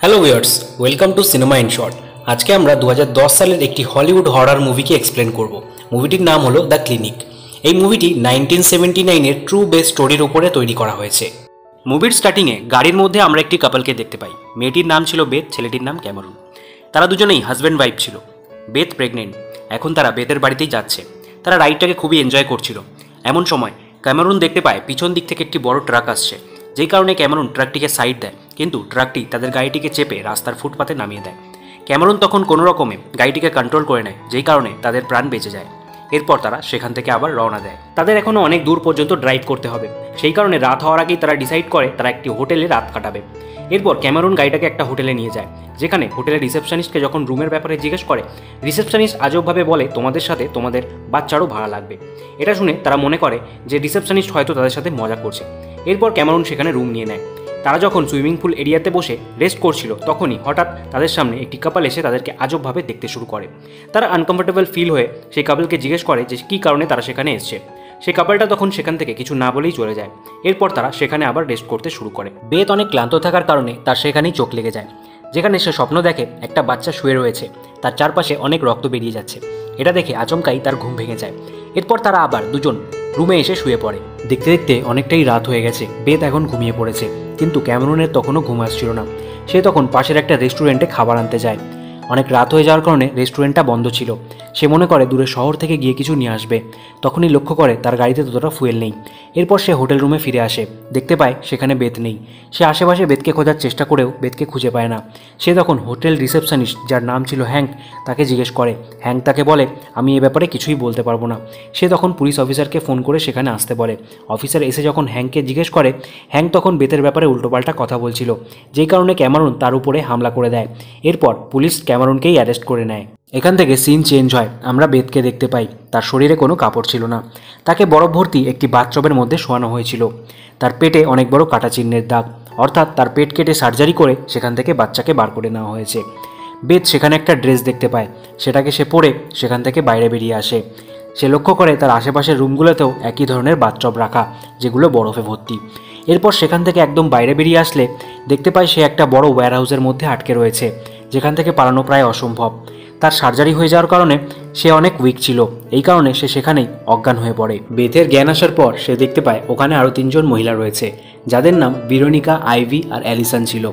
Hello viewers, welcome to cinema in short. আজকে আমরা 2010 সালের একটি হলিউড হরর মুভিকে এক্সপ্লেন করব। মুভিটির নাম হলো দ্য ক্লিনিক। এই মুভিটি 1979-এর ট্রু বেস স্টোরির উপরে তৈরি করা হয়েছে। মুভির স্টার্টিংয়ে গাড়ির মধ্যে আমরা একটি কাপলকে দেখতে পাই। মেয়েটির নাম ছিল বেথ, ছেলেটির নাম ক্যামেরুন। তারা দুজনেই হাজব্যান্ড ওয়াইফ ছিল। Bathe pregnant. এখন তারা বেথের বাড়িতেই যাচ্ছে। তারা রাইডটাকে খুবই এনজয় করছিল। এমন সময় ক্যামেরুন দেখতে পায় পিছন দিক থেকে একটি বড় ট্রাক আসছে, যেই কারণে ক্যামেরুন ট্রাকটিকে সাইড দেয়, কিন্তু ট্রাকটি তাদের গাড়িটিকে চেপে রাস্তার ফুটপাতে নামিয়ে দেয়। ক্যামেরুন তখন কোনো রকমে গাড়িটিকে কন্ট্রোল করে নেয়, যেই কারণে তাদের প্রাণ বেঁচে যায়। এরপর তারা সেখান থেকে আবার রওনা দেয়। তাদের এখনও অনেক দূর পর্যন্ত ড্রাইভ করতে হবে, সেই কারণে রাত হওয়ার আগেই তারা ডিসাইড করে তারা একটি হোটেলে রাত কাটাবে। এরপর ক্যামেরুন গাড়িটাকে একটা হোটেলে নিয়ে যায়, যেখানে হোটেলের রিসেপশনিস্টকে যখন রুমের ব্যাপারে জিজ্ঞেস করে, রিসেপশনিস্ট আজবভাবে বলে তোমাদের সাথে তোমাদের বাচ্চারও ভাড়া লাগবে। এটা শুনে তারা মনে করে যে রিসেপশনিস্ট হয়তো তাদের সাথে মজা করছে। এরপর ক্যামেরুন সেখানে রুম নিয়ে নেয়। তারা যখন সুইমিং পুল এরিয়াতে বসে রেস্ট করছিল, তখনই হঠাৎ তাদের সামনে একটি কাপল এসে তাদেরকে আজবভাবে দেখতে শুরু করে। তারা আনকমফোর্টেবল ফিল হয়ে সেই কাপলকে জিজ্ঞেস করে যে কী কারণে তারা সেখানে এসছে। সেই কাপলটা তখন সেখান থেকে কিছু না বলেই চলে যায়। এরপর তারা সেখানে আবার রেস্ট করতে শুরু করে। বেথ অনেক ক্লান্ত থাকার কারণে তার সেখানেই চোখ লেগে যায়, যেখানে সে স্বপ্ন দেখে একটা বাচ্চা শুয়ে রয়েছে, তার চারপাশে অনেক রক্ত বেরিয়ে যাচ্ছে। এটা দেখে আচমকাই তার ঘুম ভেঙে যায়। এরপর তারা আবার দুজন রুমে এসে শুয়ে পড়ে। দেখতে দেখতে অনেকটাই রাত হয়ে গেছে। বেথ এখন ঘুমিয়ে পড়েছে, কিন্তু ক্যামেরুনের তখনও ঘুম আসছিল না। সে তখন পাশের একটা রেস্টুরেন্টে খাবার আনতে যায়। অনেক রাত হয়ে যাওয়ার কারণে রেস্টুরেন্টটা বন্ধ ছিল। সে মনে করে দূরে শহর থেকে গিয়ে কিছু নিয়ে আসবে। তখনই লক্ষ্য করে তার গাড়িতে ততটা ফুয়েল নেই। এরপর সে হোটেল রুমে ফিরে আসে, দেখতে পায় সেখানে বেথ নেই। সে আশেপাশে বেথকে খোঁজার চেষ্টা করেও বেথকে খুঁজে পায় না। সে তখন হোটেল রিসেপশনিস্ট, যার নাম ছিল হ্যাঙ্ক, তাকে জিজ্ঞেস করে। হ্যাঙ্ক তাকে বলে, আমি এ ব্যাপারে কিছুই বলতে পারবো না। সে তখন পুলিশ অফিসারকে ফোন করে সেখানে আসতে বলে। অফিসার এসে যখন হ্যাঙ্ককে জিজ্ঞেস করে, হ্যাঙ্ক তখন বেথের ব্যাপারে উল্টোপাল্টা কথা বলছিল, যেই কারণে ক্যামেরুন তার উপরে হামলা করে দেয়। এরপর পুলিশ ক্যামেরুনকেই অ্যারেস্ট করে নেয়। এখান থেকে সিন চেঞ্জ হয়। আমরা বেথকে দেখতে পাই। তার শরীরে কোনো কাপড় ছিল না। তাকে বরফ ভর্তি একটি বাথটবের মধ্যে শোয়ানো হয়েছিল। তার পেটে অনেক বড় কাটা চিহ্নের দাগ, অর্থাৎ তার পেট কেটে সার্জারি করে সেখান থেকে বাচ্চাকে বার করে নেওয়া হয়েছে। বেথ সেখানে একটা ড্রেস দেখতে পায়, সেটাকে সে পরে সেখান থেকে বাইরে বেরিয়ে আসে। সে লক্ষ্য করে তার আশেপাশের রুমগুলোতেও একই ধরনের বাথটব রাখা, যেগুলো বরফে ভর্তি। এরপর সেখান থেকে একদম বাইরে বেরিয়ে আসলে দেখতে পায় সে একটা বড় ওয়্যারহাউসের মধ্যে আটকে রয়েছে, যেখান থেকে পালানো প্রায় অসম্ভব। তার সার্জারি হয়ে যাওয়ার কারণে সে অনেক উইক ছিল, এই কারণে সে সেখানেই অজ্ঞান হয়ে পড়ে। বেথের জ্ঞান আসার পর সে দেখতে পায় ওখানে আরও 3 জন মহিলা রয়েছে, যাদের নাম ভেরোনিকা, আইভি আর অ্যালিসন ছিল।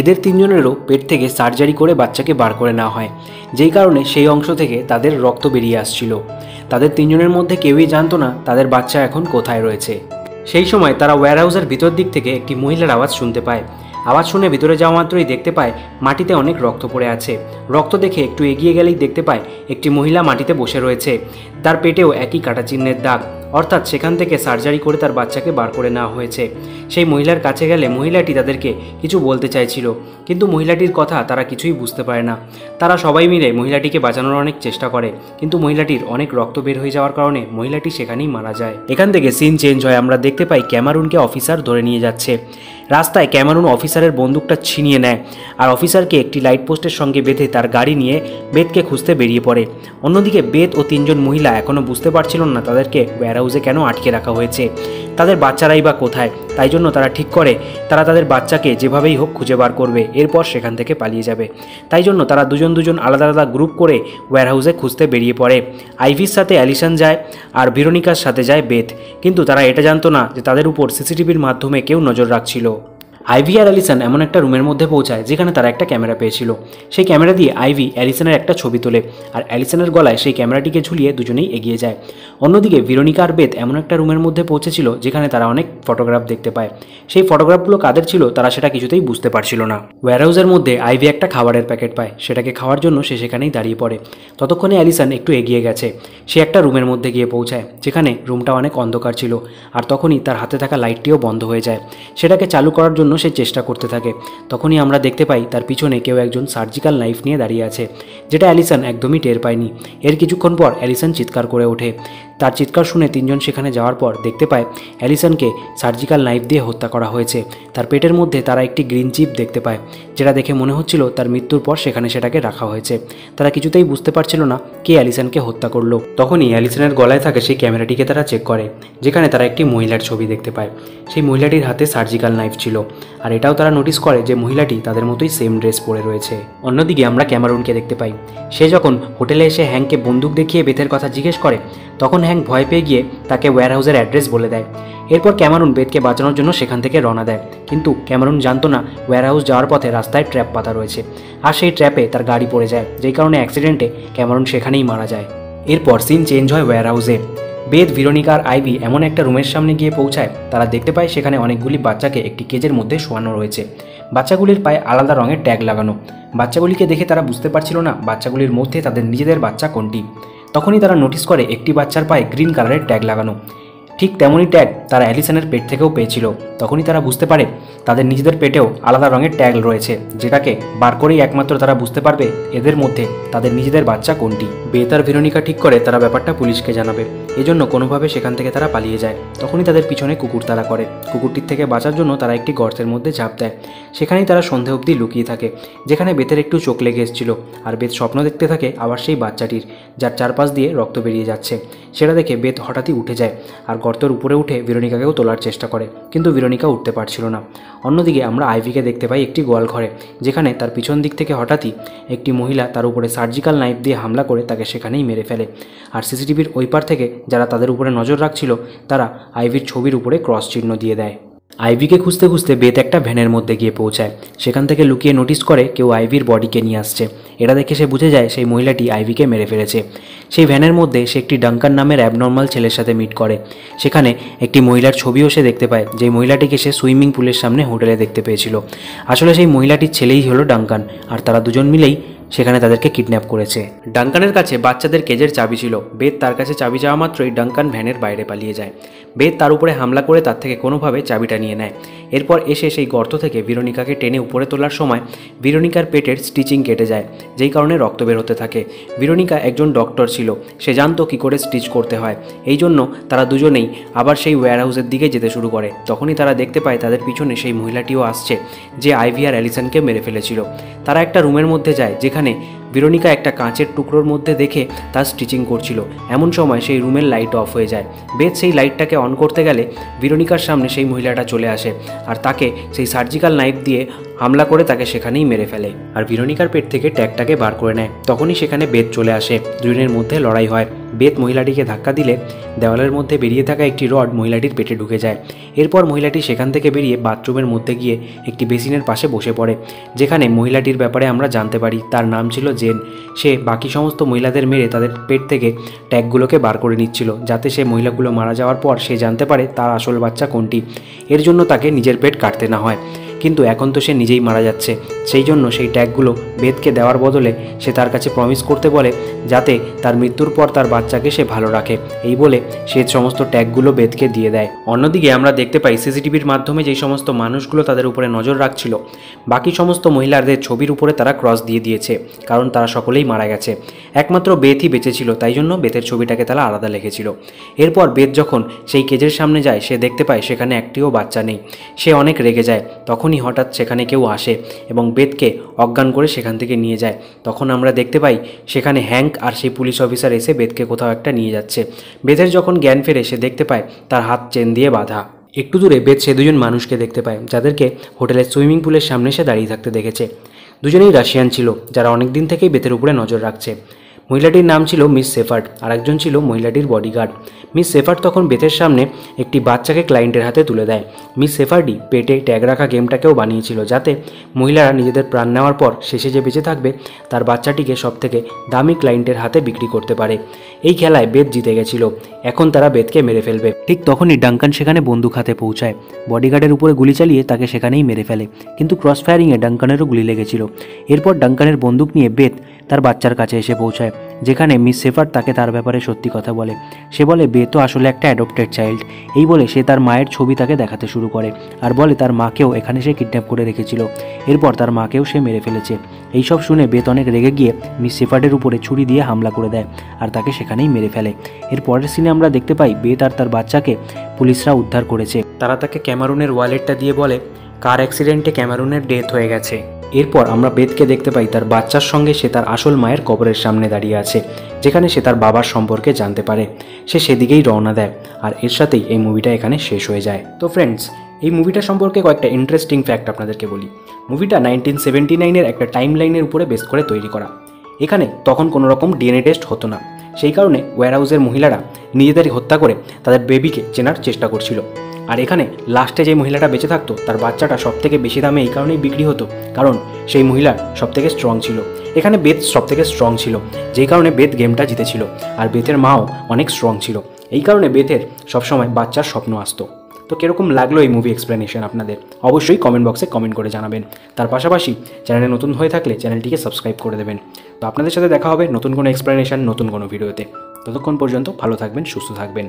এদের 3 জনেরও পেট থেকে সার্জারি করে বাচ্চাকে বার করে নেওয়া হয়, যেই কারণে সেই অংশ থেকে তাদের রক্ত বেরিয়ে আসছিল। তাদের 3 জনের মধ্যে কেউই জানতো না তাদের বাচ্চা এখন কোথায় রয়েছে। সেই সময় তারা ওয়্যারহাউসের ভিতর দিক থেকে একটি মহিলার আওয়াজ শুনতে পায়। আওয়াজ শুনে ভিতরে যাওয়া মাত্রই দেখতে পায় মাটিতে অনেক রক্ত পড়ে আছে। রক্ত দেখে একটু এগিয়ে গেলেই দেখতে পায় একটি মহিলা মাটিতে বসে রয়েছে। তার পেটেও একই কাটা চিহ্নের দাগ, অর্থাৎ সেখান থেকে সার্জারি করে তার বাচ্চাকে বার করে নেওয়া হয়েছে। সেই মহিলার কাছে গেলে মহিলাটি তাদেরকে কিছু বলতে চাইছিল, কিন্তু মহিলাটির কথা তারা কিছুই বুঝতে পারে না। তারা সবাই মিলে মহিলাটিকে বাঁচানোর অনেক চেষ্টা করে, কিন্তু মহিলাটির অনেক রক্ত বের হয়ে যাওয়ার কারণে মহিলাটি সেখানেই মারা যায়। এখান থেকে সিন চেঞ্জ হয়। আমরা দেখতে পাই ক্যামেরুনকে অফিসার ধরে নিয়ে যাচ্ছে। রাস্তায় ক্যামেরুন অফিসারের বন্দুকটা ছিনিয়ে নেয়, আর অফিসারকে একটি লাইট পোস্টের সঙ্গে বেঁধে তার গাড়ি নিয়ে বেথকে খুঁজতে বেরিয়ে পড়ে। অন্যদিকে বেথ ও 3 জন মহিলা এখনও বুঝতে পারছিল না তাদেরকে ওয়্যারহাউসে কেন আটকে রাখা হয়েছে, তাদের বাচ্চারাই বা কোথায়। তাই জন্য তারা ঠিক করে তারা তাদের বাচ্চাকে যেভাবেই হোক খুঁজে বার করবে, এরপর সেখান থেকে পালিয়ে যাবে। তাই জন্য তারা দুজন আলাদা আলাদা গ্রুপ করে ওয়্যারহাউসে খুঁজতে বেরিয়ে পড়ে। আইভির সাথে অ্যালিসন যায়, আর ভেরোনিকার সাথে যায় বেথ। কিন্তু তারা এটা জানতো না যে তাদের উপর সিসিটিভির মাধ্যমে কেউ নজর রাখছিল। আইভি আর অ্যালিসন এমন একটা রুমের মধ্যে পৌঁছায় যেখানে তারা একটা ক্যামেরা পেয়েছিল। সেই ক্যামেরা দিয়ে আইভি অ্যালিসনের একটা ছবি তোলে, আর অ্যালিসনের গলায় সেই ক্যামেরাটিকে ঝুলিয়ে দুজনেই এগিয়ে যায়। অন্যদিকে ভেরোনিকা আর বেথ এমন একটা রুমের মধ্যে পৌঁছেছিল যেখানে তারা অনেক ফটোগ্রাফ দেখতে পায়। সেই ফটোগ্রাফগুলো কাদের ছিল তারা সেটা কিছুতেই বুঝতে পারছিল না। ওয়্যারহাউসের মধ্যে আইভি একটা খাবারের প্যাকেট পায়, সেটাকে খাওয়ার জন্য সে সেখানেই দাঁড়িয়ে পড়ে। ততক্ষণে অ্যালিসন একটু এগিয়ে গেছে। সে একটা রুমের মধ্যে গিয়ে পৌঁছায়, যেখানে রুমটা অনেক অন্ধকার ছিল, আর তখনই তার হাতে থাকা লাইটটিও বন্ধ হয়ে যায়। সেটাকে চালু করার জন্য সে চেষ্টা করতে থাকে। তখনই আমরা দেখতে পাই তার পিছনে কেউ একজন সার্জিক্যাল নাইফ নিয়ে দাঁড়িয়ে আছে, যেটা অ্যালিসন একদমই টের পায়নি। এর কিছুক্ষণ পর অ্যালিসন চিৎকার করে ওঠে। তার চিৎকার শুনে তিনজন সেখানে যাওয়ার পর দেখতে পায় অ্যালিসনকে সার্জিক্যাল নাইফ দিয়ে হত্যা করা হয়েছে। তার পেটের মধ্যে তারা একটি গ্রিন চিপ দেখতে পায়, যেটা দেখে মনে হচ্ছিল তার মৃত্যুর পর সেখানে সেটাকে রাখা হয়েছে। তারা কিছুতেই বুঝতে পারছিল না কে অ্যালিসনকে হত্যা করলো। তখনই অ্যালিসনের গলায় থাকে সেই ক্যামেরাটিকে তারা চেক করে, যেখানে তারা একটি মহিলার ছবি দেখতে পায়। সেই মহিলাটির হাতে সার্জিক্যাল নাইফ ছিল, আর এটাও তারা নোটিস করে যে মহিলাটি তাদের মতোই সেম ড্রেস পরে রয়েছে। অন্যদিকে আমরা ক্যামেরুনকে দেখতে পাই। সে যখন হোটেলে এসে হ্যাংকে বন্দুক দেখিয়ে বেথের কথা জিজ্ঞেস করে, তখন হ্যাং ভয় পেয়ে গিয়ে তাকে ওয়্যারহাউসের অ্যাড্রেস বলে দেয়। এরপর ক্যামেরুন বেথকে বাঁচানোর জন্য সেখান থেকে রওনা দেয়, কিন্তু ক্যামেরুন জানতো না ওয়্যারহাউস যাওয়ার পথে রাস্তায় ট্র্যাপ পাতা রয়েছে, আর সেই ট্র্যাপে তার গাড়ি পড়ে যায়, যেই কারণে অ্যাক্সিডেন্টে ক্যামেরুন সেখানেই মারা যায়। এরপর সিন চেঞ্জ হয় ওয়্যারহাউসে। বেথ, ভেরোনিকা আর আইভি এমন একটা রুমের সামনে গিয়ে পৌঁছায়। তারা দেখতে পায় সেখানে অনেকগুলি বাচ্চাকে একটি কেজের মধ্যে শোয়ানো রয়েছে। বাচ্চাগুলির পায়ে আলাদা রঙের ট্যাগ লাগানো। বাচ্চাগুলিকে দেখে তারা বুঝতে পারছিল না বাচ্চাগুলির মধ্যে তাদের নিজেদের বাচ্চা কোনটি। তখনই তারা নোটিস করে একটি বাচ্চার পায়ে গ্রিন কালারের ট্যাগ লাগানো। ঠিক তেমনই ট্যাগ তারা অ্যালিসনের পেট থেকেও পেয়েছিল। তখনই তারা বুঝতে পারে তাদের নিজেদের পেটেও আলাদা রঙের ট্যাগ রয়েছে, যেটাকে বার করেই একমাত্র তারা বুঝতে পারবে এদের মধ্যে তাদের নিজেদের বাচ্চা কোনটি। বেথ আর ভেরোনিকা ঠিক করে তারা ব্যাপারটা পুলিশকে জানাবে। এজন্য কোনোভাবে সেখান থেকে তারা পালিয়ে যায়। তখনই তাদের পিছনে কুকুর তাড়া করে। কুকুরটির থেকে বাঁচার জন্য তারা একটি গর্তের মধ্যে ঝাঁপ দেয়। সেখানেই তারা সন্ধে অবধি লুকিয়ে থাকে, যেখানে বেথের একটু চোখ লেগে এসেছিল। আর বেথ স্বপ্ন দেখতে থাকে আবার সেই বাচ্চাটির, যার চারপাশ দিয়ে রক্ত বেরিয়ে যাচ্ছে। সেটা দেখে বেথ হঠাৎই উঠে যায় আর গর্তের উপরে উঠে ভেরোনিকাকেও তোলার চেষ্টা করে, কিন্তু ভেরোনিকা উঠতে পারছিল না। অন্যদিকে আমরা আইভিকে দেখতে পাই একটি গোয়াল ঘরে, যেখানে তার পিছন দিক থেকে হঠাৎই একটি মহিলা তার উপরে সার্জিক্যাল নাইফ দিয়ে হামলা করে তাকে সেখানেই মেরে ফেলে। আর সিসিটিভির ওই পার থেকে যারা তাদের উপরে নজর রাখছিল তারা আইভির ছবির উপরে ক্রস চিহ্ন দিয়ে দেয়। আইভিকে খুঁজতে খুঁজতে বেথ একটা ভ্যানের মধ্যে গিয়ে পৌঁছায়। সেখান থেকে লুকিয়ে নোটিস করে কেউ আইভির বডিকে নিয়ে আসছে। এটা দেখে সে বুঝে যায় সেই মহিলাটি আইভিকে মেরে ফেলেছে। সেই ভ্যানের মধ্যে সে একটি ডাঙ্কান নামের অ্যাবনর্মাল ছেলের সাথে মিট করে। সেখানে একটি মহিলার ছবিও সে দেখতে পায়, যেই মহিলাটিকে সে সুইমিং পুলের সামনে হোটেলে দেখতে পেয়েছিল। আসলে সেই মহিলাটির ছেলেই হলো ডাঙ্কান, আর তারা দুজন মিলেই সেখানে তাদেরকে কিডন্যাপ করেছে। ডাঙ্কানের কাছে বাচ্চাদের কেজের চাবি ছিল। বেথ তার কাছে চাবি চাওয়া মাত্রই ডাঙ্কান ভ্যানের বাইরে পালিয়ে যায়। বেথ তার উপরে হামলা করে তার থেকে কোনোভাবে চাবিটা নিয়ে নেয়। এরপর এসে সেই গর্ত থেকে ভেরোনিকাকে টেনে উপরে তোলার সময় ভেরোনিকার পেটের স্টিচিং কেটে যায়, যেই কারণে রক্ত বের হতে থাকে। ভেরোনিকা একজন ডক্টর ছিল, সে জানতো কী করে স্টিচ করতে হয়। এই জন্য তারা দুজনেই আবার সেই ওয়্যারহাউসের দিকে যেতে শুরু করে। তখনই তারা দেখতে পায় তাদের পিছনে সেই মহিলাটিও আসছে, যে আইভি আর অ্যালিসনকে মেরে ফেলেছিল। তারা একটা রুমের মধ্যে যায়, যেখানে ভেরোনিকা একটা কাঁচের টুকরোর মধ্যে দেখে তার স্টিচিং করছিল। এমন সময় সেই রুমের লাইট অফ হয়ে যায়। বেথ সেই লাইটটাকে অন করতে গেলে ভেরোনিকার সামনে সেই মহিলাটা চলে আসে আর তাকে সেই সার্জিক্যাল নাইফ দিয়ে হামলা করে তাকে সেখানেই মেরে ফেলে। আর ভেরোনিকার পেট থেকে ট্যাগটাকে বার করে নেয়। তখনই সেখানে বেথ চলে আসে। দুজনের মধ্যে লড়াই হয়। বেথ মহিলাটিকে ধাক্কা দিলে দেওয়ালের মধ্যে বেরিয়ে থাকা একটি রড মহিলাটির পেটে ঢুকে যায়। এরপর মহিলাটি সেখান থেকে বেরিয়ে বাথরুমের মধ্যে গিয়ে একটি বেসিনের পাশে বসে পড়ে, যেখানে মহিলাটির ব্যাপারে আমরা জানতে পারি তার নাম ছিল জেন। সে বাকি সমস্ত মহিলাদের মেরে তাদের পেট থেকে ট্যাগগুলোকে বার করে নিচ্ছিল, যাতে সে মহিলাগুলো মারা যাওয়ার পর সে জানতে পারে তার আসল বাচ্চা কোনটি। এর জন্য তাকে নিজের পেট কাটতে না হয়। কিন্তু এখন তো সে নিজেই মারা যাচ্ছে, সেই জন্য সেই ট্যাগগুলো বেথকে দেওয়ার বদলে সে তার কাছে প্রমিস করতে বলে যাতে তার মৃত্যুর পর তার বাচ্চাকে সে ভালো রাখে। এই বলে সে সমস্ত ট্যাগগুলো বেথকে দিয়ে দেয়। অন্যদিকে আমরা দেখতে পাই সিসিটিভির মাধ্যমে যেই সমস্ত মানুষগুলো তাদের উপরে নজর রাখছিল, বাকি সমস্ত মহিলাদের ছবির উপরে তারা ক্রস দিয়ে দিয়েছে, কারণ তারা সকলেই মারা গেছে। একমাত্র বেথই বেঁচে ছিল, তাই জন্য বেথের ছবিটাকে তারা আলাদা লিখেছিল। এরপর বেথ যখন সেই কেজের সামনে যায়, সে দেখতে পায় সেখানে একটিও বাচ্চা নেই। সে অনেক রেগে যায়। তখনই হঠাৎ সেখানে কেউ আসে এবং বেথকে অজ্ঞান করে সেখান থেকে নিয়ে যায়। তখন আমরা দেখতে পাই সেখানে হ্যাংক আর সেই পুলিশ অফিসার এসে বেথকে কোথাও একটা নিয়ে যাচ্ছে। বেথের যখন জ্ঞান ফেরে সে দেখতে পায় তার হাত চেন দিয়ে বাঁধা। একটু দূরে বেথ সে দুজন মানুষকে দেখতে পায়, যাদেরকে হোটেলের সুইমিং পুলের সামনে সে দাঁড়িয়ে থাকতে দেখেছে। দুজনেই রাশিয়ান ছিল, যারা অনেক দিন থেকেই বেথের উপরে নজর রাখছে। মহিলাটির নাম ছিল মিস সেফার্ড, আর একজন ছিল মহিলাটির বডিগার্ড। মিস সেফার্ড তখন বেথের সামনে একটি বাচ্চাকে ক্লায়েন্টের হাতে তুলে দেয়। মিস সেফার্ডই পেটে ট্যাগ রাখা গেমটাকেও বানিয়েছিল, যাতে মহিলারা নিজেদের প্রাণ নেওয়ার পর শেষে যে বেঁচে থাকবে তার বাচ্চাটিকে সবথেকে দামি ক্লায়েন্টের হাতে বিক্রি করতে পারে। এই খেলায় বেথ জিতে গেছিল। এখন তারা বেথকে মেরে ফেলবে। ঠিক তখনই ডাঙ্কান সেখানে বন্দুক হাতে পৌঁছায়। বডিগার্ডের উপরে গুলি চালিয়ে তাকে সেখানেই মেরে ফেলে, কিন্তু ক্রস ফায়ারিংয়ে ডাঙ্কানেরও গুলি লেগেছিল। এরপর ডাঙ্কানের বন্দুক নিয়ে বেথ তার বাচ্চার কাছে এসে পৌঁছায়, যেখানে মিস শেফার্ড তাকে তার ব্যাপারে সত্যি কথা বলে। সে বলে বে তো আসলে একটা অ্যাডপ্টেড চাইল্ড। এই বলে সে তার মায়ের ছবি তাকে দেখাতে শুরু করে আর বলে তার মাকেও এখানে সে কিডন্যাপ করে রেখেছিল, এরপর তার মাকেও সে মেরে ফেলেছে। এইসব শুনে বেথ অনেক রেগে গিয়ে মিস শেফার্ডের উপরে ছুরি দিয়ে হামলা করে দেয় আর তাকে সেখানেই মেরে ফেলে। এর পরের সিনে আমরা দেখতে পাই বেথ আর তার বাচ্চাকে পুলিশরা উদ্ধার করেছে। তারা তাকে ক্যামেরুনের ওয়ালেটটা দিয়ে বলে কার অ্যাক্সিডেন্টে ক্যামেরুনের ডেথ হয়ে গেছে। এরপর আমরা বেথকে দেখতে পাই তার বাচ্চার সঙ্গে সে তার আসল মায়ের কবরের সামনে দাঁড়িয়ে আছে, যেখানে সে তার বাবার সম্পর্কে জানতে পারে। সে সেদিকেই রওনা দেয় আর এর সাথেই এই মুভিটা এখানে শেষ হয়ে যায়। তো ফ্রেন্ডস, এই মুভিটা সম্পর্কে কয়েকটা ইন্টারেস্টিং ফ্যাক্ট আপনাদেরকে বলি। মুভিটা 1979-এর একটা টাইম লাইনের উপরে বেস করে তৈরি করা। এখানে তখন কোনো রকম ডিএনএ টেস্ট হতো না, সেই কারণে ওয়্যারহাউসের মহিলারা নিজেদেরই হত্যা করে তাদের বেবিকে চেনার চেষ্টা করছিল। আর এখানে লাস্টে যে মহিলাটা বেঁচে থাকতো তার বাচ্চাটা সবথেকে বেশি দামে এই কারণেই বিক্রি হতো কারণ সেই মহিলা সবথেকে স্ট্রং ছিল। এখানে বেথ সবথেকে স্ট্রং ছিল, যেই কারণে বেথ গেমটা জিতেছিল। আর বেথের মাও অনেক স্ট্রং ছিল, এই কারণে বেথের সবসময় বাচ্চার স্বপ্ন আসতো। তো কীরকম লাগলো এই মুভি এক্সপ্লেনেশন আপনাদের অবশ্যই কমেন্ট বক্সে কমেন্ট করে জানাবেন। তার পাশাপাশি চ্যানেলে নতুন হয়ে থাকলে চ্যানেলটিকে সাবস্ক্রাইব করে দেবেন। তো আপনাদের সাথে দেখা হবে নতুন কোনো এক্সপ্লেনেশন নতুন কোনো ভিডিওতে। ততক্ষণ পর্যন্ত ভালো থাকবেন, সুস্থ থাকবেন।